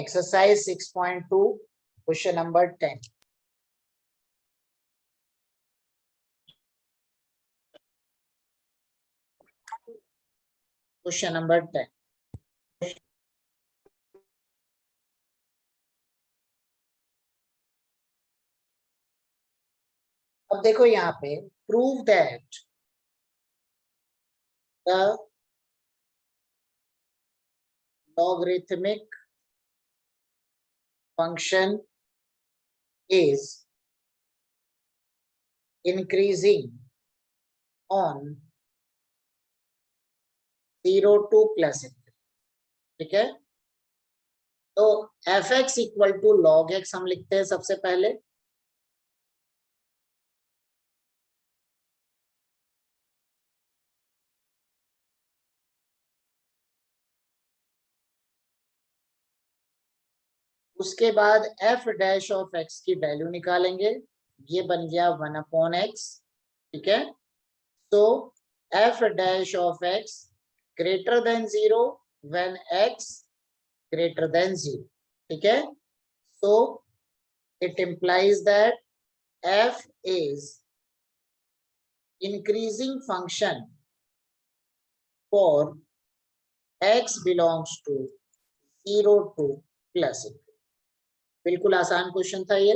Exercise 6.2, question number 10. Question number 10. अब देखो यहाँ पे prove that the logarithmic function is increasing on 0 to plus infinity. ठीक है, तो fx equal to log x हम लिखते हैं सबसे पहले. उसके बाद f डैश ऑफ x की वैल्यू निकालेंगे, ये बन गया 1/x. ठीक है, तो f dash of x greater than 0 when x greater than 0. ठीक है, so it implies that f is increasing function for x belongs to 0 to plus infinity. बिल्कुल आसान क्वेश्चन था ये.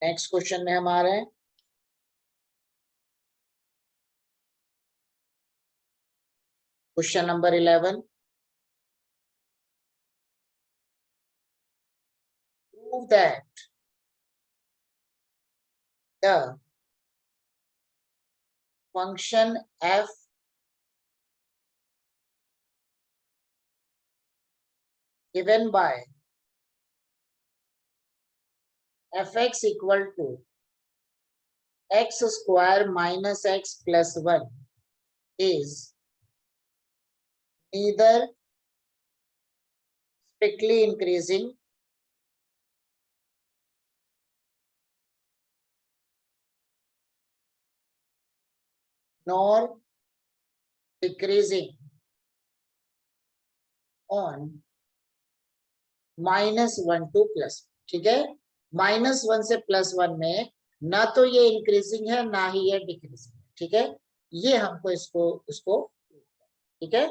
नेक्स्ट क्वेश्चन में हम आ रहे हैं. Question number 11. Prove that the function f given by fx equal to x square minus x plus 1 is neither strictly increasing nor decreasing on -1 to plus. ठीक है, -1 से +1 में ना तो ये इंक्रीजिंग है ना ही ये डिक्रीजिंग है. ठीक है, ये हमको इसको ठीक है.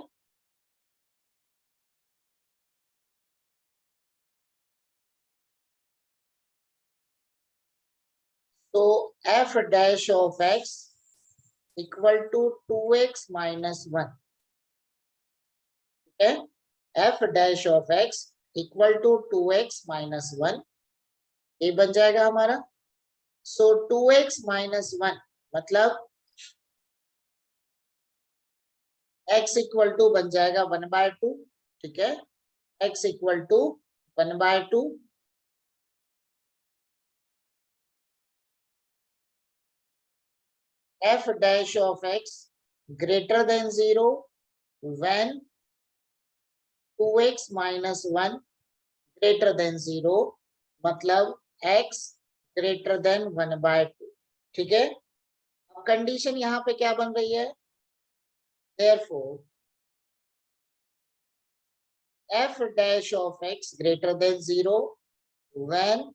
तो f dash of x equal to 2x minus 1. ठीक है, f dash of x equal to 2x minus 1 ये बन जाएगा हमारा. सो 2x minus 1 मतलब x इक्वल टू बन जाएगा 1/2. ठीक है, x equal to 1/2. f dash of x greater than 0 when 2x minus 1 greater than 0 मतलब x greater than 1/2. ठीक है, अब कंडीशन यहाँ पे क्या बन रही है. Therefore f dash of x greater than 0 when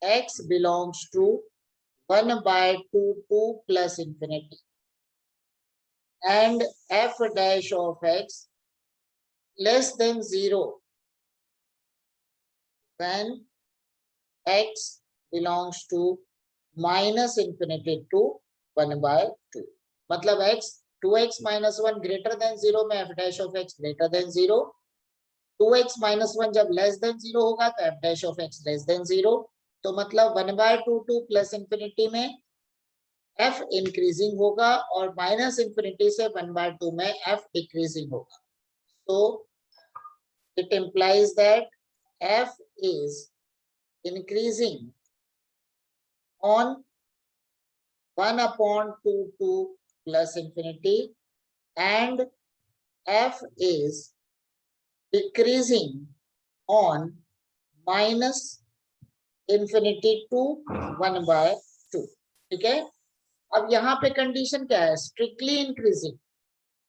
x belongs to 1/2 to plus infinity and f dash of x less than 0 when x belongs to minus infinity to 1/2. मतलब x 2x minus 1 greater than 0 में f dash of x greater than 0. 2x minus 1 जब less than 0 होगा तो f dash of x less than 0. तो मतलब 1/2 to plus infinity में f increasing होगा और माइनस इंफिनिटी से 1/2 में f डिक्रीजिंग होगा. So it implies that f is increasing on 1/2 to plus infinity and f is decreasing on minus infinity to 1/2. ठीक है, अब यहाँ पे कंडीशन क्या है, स्ट्रिक्टली इंक्रीजिंग.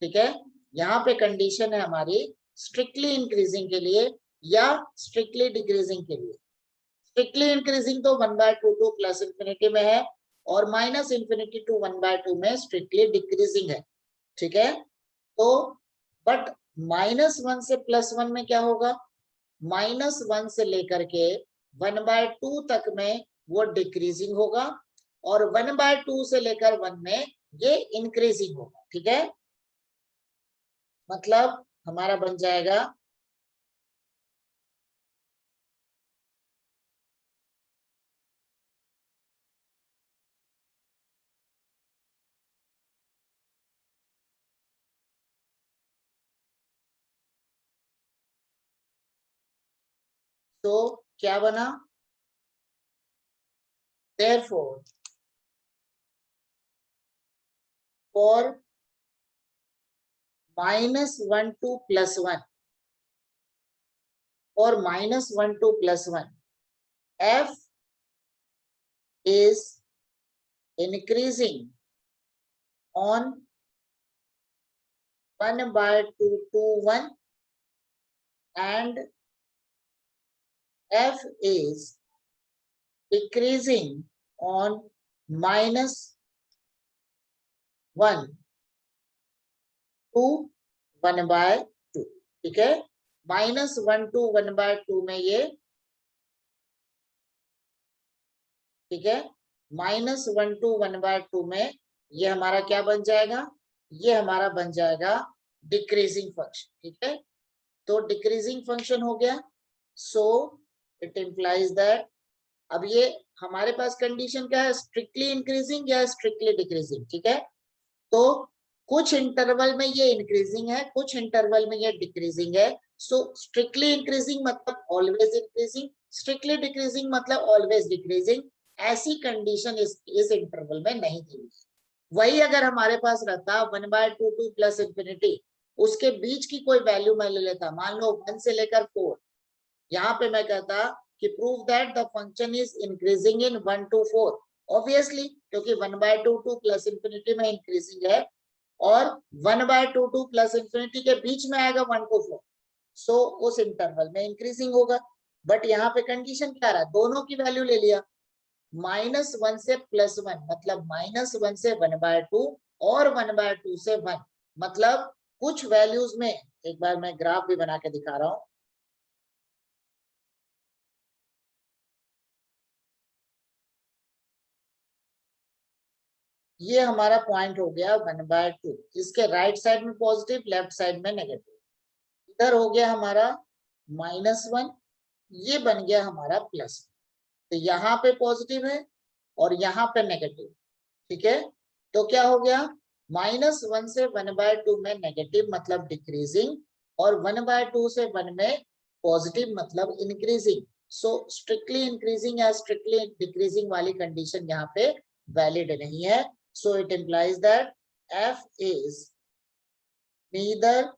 ठीक है, यहाँ पे कंडीशन है हमारी स्ट्रिक्टली इंक्रीजिंग के लिए या स्ट्रिक्टली डिक्रीजिंग के लिए? स्ट्रिक्टली इंक्रीजिंग तो 1/2 प्लस इंफिनिटी में है और माइनस इंफिनिटी टू 1/2 में स्ट्रिक्टली डिक्रीजिंग है, ठीक है। तो बट -1 से +1 में क्या होगा? -1 से लेकर के 1/2 तक में वो डिक्रीजिंग होगा और 1/2 से लेकर 1 में ये इंक्रीजिंग होगा, ठीक है। मतलब हमारा बन जाएगा तो क्या बना? Therefore, for -1 to +1 or -1 to +1, f is increasing on 1/2 to 1 and f is decreasing on -1 to 1/2, ठीक है। -1 to 1/2 में ये, ठीक है, -1 to 1/2 में ये हमारा क्या बन जाएगा? ये हमारा बन जाएगा डिक्रीजिंग फंक्शन, ठीक है। तो डिक्रीजिंग फंक्शन हो गया। सो इट इंप्लाइज दैट, अब ये हमारे पास कंडीशन क्या है? स्ट्रिक्टली इंक्रीजिंग या स्ट्रिक्टली डिक्रीजिंग, ठीक है। तो कुछ इंटरवल में ये इंक्रीजिंग है, कुछ इंटरवल में ये डिक्रीजिंग है। सो स्ट्रिक्टली इंक्रीजिंग मतलब ऑलवेज इंक्रीजिंग, स्ट्रिक्टली डिक्रीजिंग मतलब ऑलवेज डिक्रीजिंग। ऐसी कंडीशन इस इंटरवल में नहीं दी। वही अगर हमारे पास रहता 1/2 टू प्लस इंफिनिटी, उसके बीच की कोई वैल्यू मैं ले लेता, मान लो 1 से लेकर 4, यहाँ पे मैं कहता कि prove that the function is increasing in 1 to 4, obviously क्योंकि 1/2 टू प्लस इंफिनिटी में इंक्रीजिंग है और 1/2 टू प्लस इंफिनिटी के बीच में आएगा 1 to 4, सो उस इंटरवल में इंक्रीजिंग होगा। बट यहाँ पे कंडीशन क्या रहा? दोनों की वैल्यू ले लिया, -1 से +1 मतलब -1 से 1/2 और 1/2 से 1, मतलब कुछ वैल्यूज में, एक बार मैं ग्राफ भी बना के दिखा रहा हूं। ये हमारा पॉइंट हो गया 1/2, इसके राइट साइड में पॉजिटिव, लेफ्ट साइड में नेगेटिव। इधर हो गया हमारा -1, ये बन गया हमारा प्लस। तो यहाँ पे पॉजिटिव है और यहाँ पे नेगेटिव, ठीक है। तो क्या हो गया? -1 से 1/2 में नेगेटिव मतलब डिक्रीजिंग और 1/2 से 1 में पॉजिटिव मतलब इंक्रीजिंग। सो स्ट्रिक्टली इंक्रीजिंग या स्ट्रिक्टली डिक्रीजिंग वाली कंडीशन यहाँ पे वैलिड नहीं है। So it implies that f is neither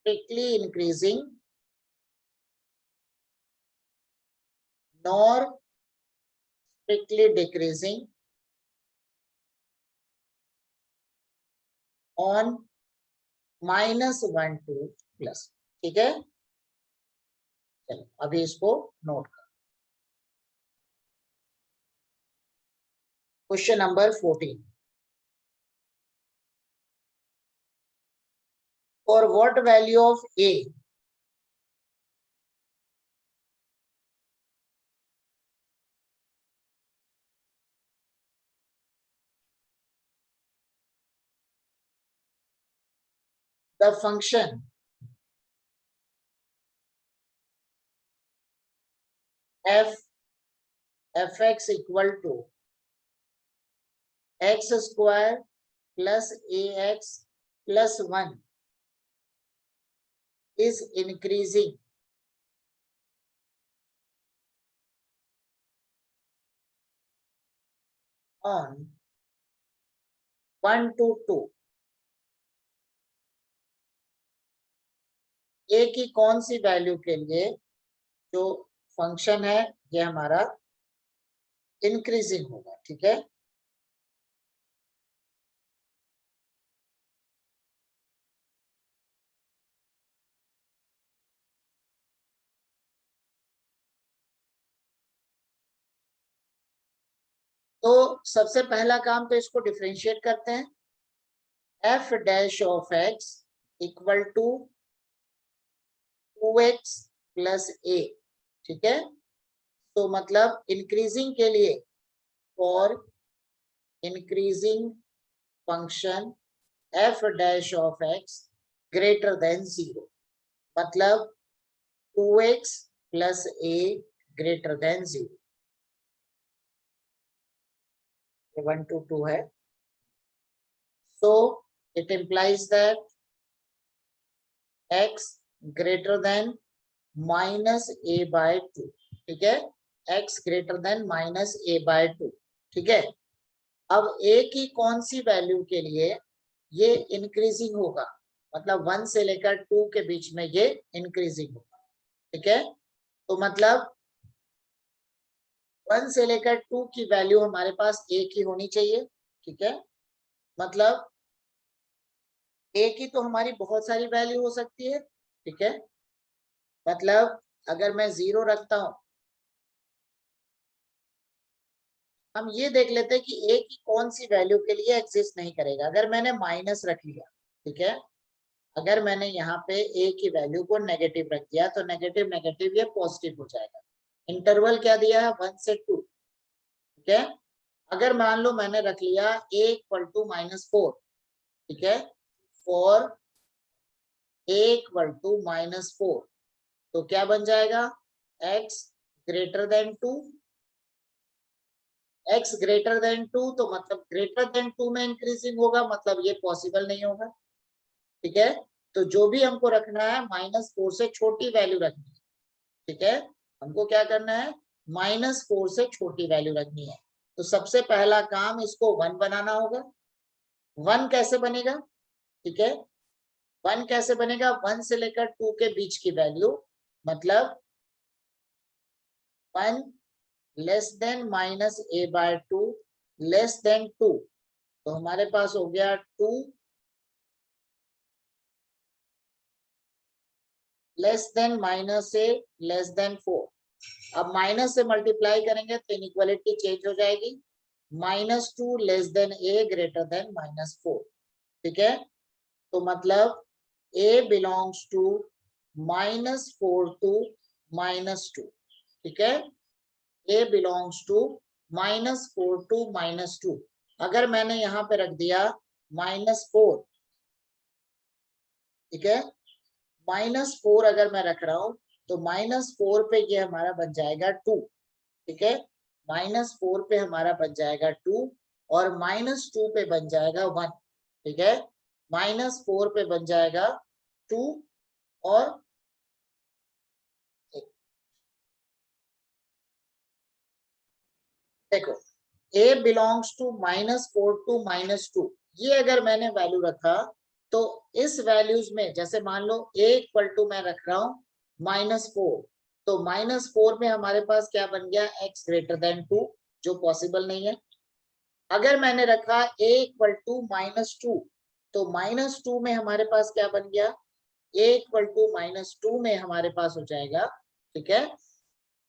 strictly increasing nor strictly decreasing on -1 to plus, ठीक है। चलो अभी इसको नोट कर। Question number 14, for what value of a the function fx equal to x square plus ax plus 1 is increasing on 1 to 2, a की कौन सी value के लिए जो फंक्शन है ये हमारा इंक्रीजिंग होगा, ठीक है। तो सबसे पहला काम तो इसको डिफरेंशिएट करते हैं, f dash of x equal to 2x plus a, ठीक है। तो मतलब इंक्रीजिंग के लिए, for increasing function f dash of x greater than 0, मतलब 2x plus a greater than 0, 1 to 2 है। So it implies that x greater than minus a by 2, ठीक है, x greater than minus a by 2, ठीक है। अब a की कौन सी value के लिए ये इंक्रीजिंग होगा, मतलब 1 से लेकर 2 के बीच में ये इंक्रीजिंग होगा, ठीक है। तो मतलब 1 से लेकर 2 की वैल्यू हमारे पास a की होनी चाहिए, ठीक है। मतलब a की तो हमारी बहुत सारी वैल्यू हो सकती है, ठीक है। मतलब अगर मैं 0 रखता हूं, हम ये देख लेते हैं कि a की कौन सी वैल्यू के लिए एग्जिस्ट नहीं करेगा। अगर मैंने माइनस रख लिया, ठीक है, अगर मैंने यहाँ पे a की वैल्यू को नेगेटिव रख दिया तो नेगेटिव नेगेटिव ये पॉजिटिव हो जाएगा। इंटरवल क्या दिया है, 1 से 2, ठीक है। अगर मान लो मैंने रख लिया a इक्वल टू -4, ठीक है, फॉर a इक्वल टू -4, तो क्या बन जाएगा, x greater than 2, x greater than 2, तो मतलब ग्रेटर देन 2 में इंक्रीजिंग होगा, मतलब ये पॉसिबल नहीं होगा, ठीक है। तो जो भी हमको रखना है -4 से छोटी वैल्यू रखनी है, ठीक है। हमको क्या करना है, -4 से छोटी वैल्यू रखनी है। तो सबसे पहला काम इसको 1 बनाना होगा। 1 कैसे बनेगा, ठीक है, 1 कैसे बनेगा, 1 से लेकर 2 के बीच की वैल्यू, मतलब 1 लेस देन माइनस ए बाय 2 लेस देन 2, तो हमारे पास हो गया 2 लेस देन माइनस ए लेस देन 4। अब माइनस से मल्टीप्लाई करेंगे तो इनइक्वालिटी चेंज हो जाएगी, -2 लेस देन ए ग्रेटर देन -4, ठीक है। तो मतलब a बिलोंग्स टू -4 टू -2, ठीक है, a बिलोंग्स टू -4 टू -2। अगर मैंने यहाँ पे रख दिया -4, ठीक है, -4 अगर मैं रख रहा हूं तो -4 पे ये हमारा बन जाएगा 2, ठीक है, -4 पे हमारा बन जाएगा 2 और -2 पे बन जाएगा 1, ठीक है। -4 पे बन जाएगा 2 और देखो a बिलोंग्स टू -4 टू -2, ये अगर मैंने वैल्यू रखा तो इस वैल्यूज में जैसे मान लो a इक्वल टू मैं रख रहा हूं -4, तो -4 में हमारे पास क्या बन गया, x ग्रेटर देन 2, जो पॉसिबल नहीं है। अगर मैंने रखा a इक्वल टू -2, तो -2 में हमारे पास क्या बन गया, a इक्वल टू -2 में हमारे पास हो जाएगा, ठीक है,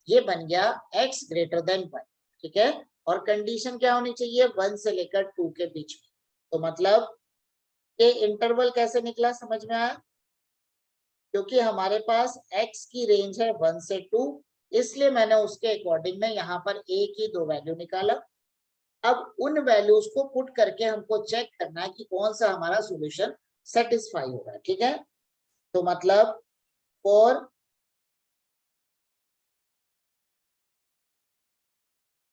ये बन गया x ग्रेटर देन 1, ठीक है। और कंडीशन क्या होनी चाहिए, 1 से लेकर 2 के बीच में। तो मतलब ये इंटरवल कैसे निकला, समझ में आया, क्योंकि हमारे पास x की रेंज है 1 से 2, इसलिए मैंने उसके अकॉर्डिंग में यहाँ पर a की 2 वैल्यू निकाला। अब उन वैल्यूज को पुट करके हमको चेक करना है कि कौन सा हमारा सॉल्यूशन सेटिस्फाई हो रहा है, ठीक है। तो मतलब for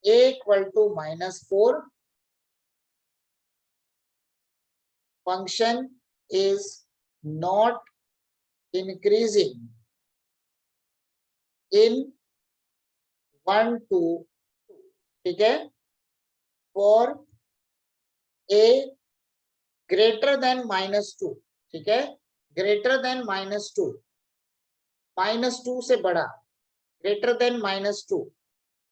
a equal to -4, function is not increasing in 1 to 2, ठीक है, for a greater than -2, ठीक है, greater than -2, -2 से बड़ा, greater than -2,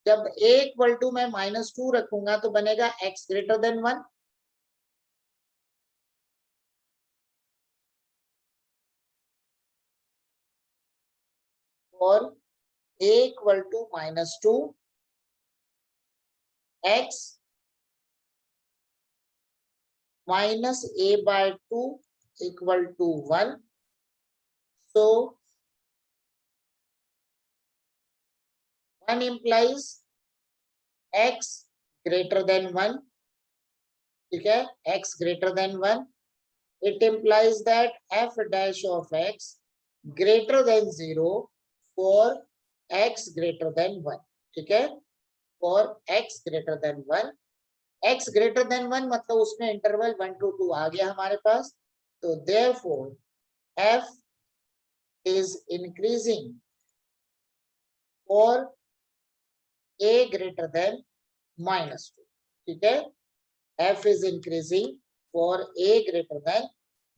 जब a इक्वल टू मैं -2 रखूंगा तो बनेगा x ग्रेटर देन 1, और a equal to -2 x minus a by 2 equal to 1. So 1 implies x greater than 1. ठीक है, x greater than 1. It implies that f dash of x greater than 0 for x greater than 1. ठीक है, for x greater than 1. x greater than 1 मतलब उसमें interval 1 to 2 आ गया हमारे पास. तो therefore f is increasing for a greater than minus 2. ठीक है, f is increasing for a greater than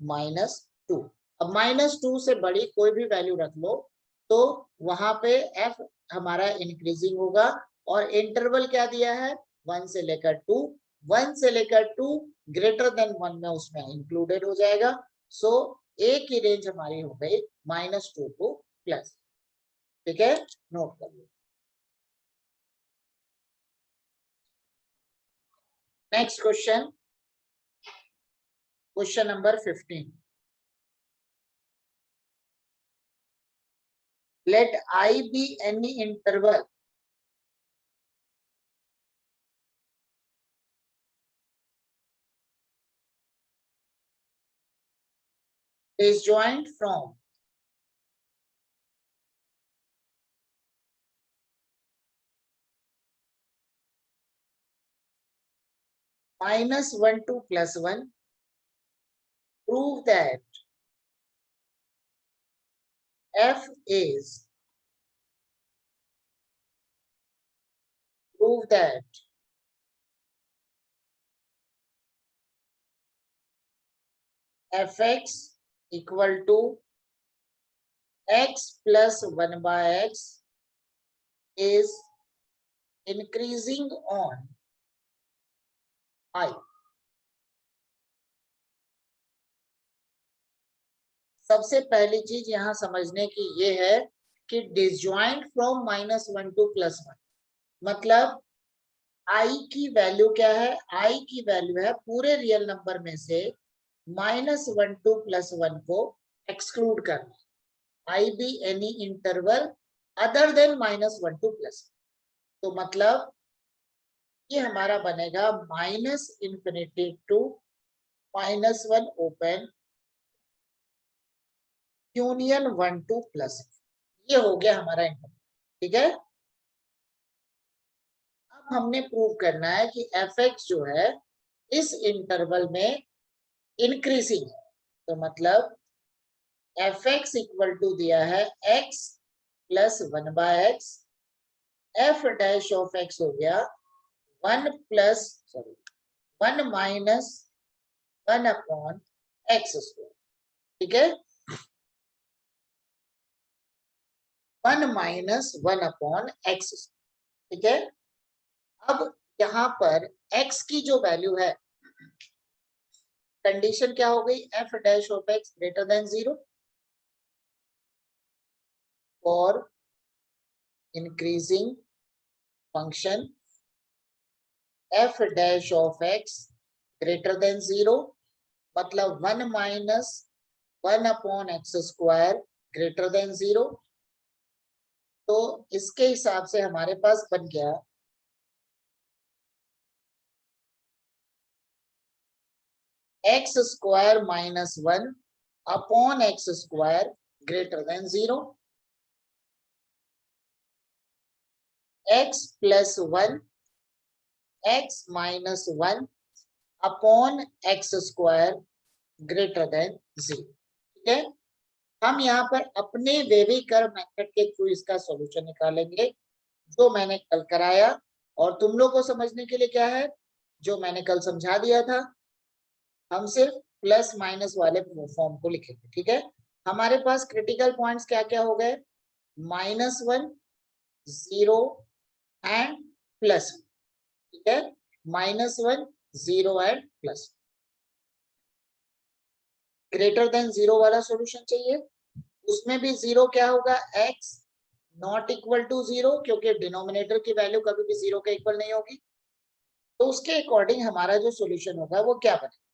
minus 2. अब minus 2 से बड़ी कोई भी वैल्यू रख लो तो वहां पे f हमारा इंक्रीजिंग होगा. और इंटरवल क्या दिया है, 1 से लेकर 2. 1 से लेकर 2 ग्रेटर देन 1 में उसमें इंक्लूडेड हो जाएगा. सो a की रेंज हमारी हो गई -2 टू प्लस. ठीक है, नोट कर लो. Next question, question number 15. Let I be any interval disjoint from -1 to +1. Prove that f is fx equal to x plus 1 by x is increasing on I. सबसे पहली चीज यहां समझने की ये है कि डिसजॉइंट फ्रॉम -1 टू +1 मतलब i की वैल्यू क्या है, i की वैल्यू है पूरे रियल नंबर में से -1 टू +1 को एक्सक्लूड करना. i be any interval other than -1 to +1. तो मतलब ये हमारा बनेगा -∞ टू -1 ओपन यूनियन 1 टू +1. ये हो गया हमारा इंटरवल. ठीक है, अब हमने प्रूव करना है कि fx जो है इस इंटरवल में इंक्रीजिंग है. तो मतलब fx इक्वल टू दिया है x plus 1 by x. f dash of x हो गया 1 माइनस 1 अपॉन x स्क्वायर. ठीक है, 1 माइनस 1 अपॉन x. ठीक है, अब यहाँ पर x की जो वैल्यू है, कंडीशन क्या हो गई, f dash of x greater than 0 for increasing function f dash of x greater than 0 मतलब 1 minus 1 upon x square greater than 0. तो इसके हिसाब से हमारे पास बन गया x square minus 1 upon x square greater than 0. x plus 1 x minus 1 upon x square greater than 0. ठीक है, हम यहाँ पर अपने वेवी कर्व मेथड के थ्रू इसका सॉल्यूशन निकालेंगे जो मैंने कल कराया. और तुम लोग को समझने के लिए क्या है, जो मैंने कल समझा दिया था, हम सिर्फ प्लस माइनस वाले फॉर्म को लिखेंगे. ठीक है, हमारे पास क्रिटिकल पॉइंट्स क्या क्या हो गए, -1 0 एंड +1. ठीक है, -1 0 एंड +1. ग्रेटर देन 0 वाला सॉल्यूशन चाहिए, उसमें भी 0 क्या होगा, x नॉट इक्वल टू 0 क्योंकि डिनोमिनेटर की वैल्यू कभी भी 0 के इक्वल नहीं होगी. तो उसके अकॉर्डिंग हमारा जो सॉल्यूशन होगा वो क्या बनेगा,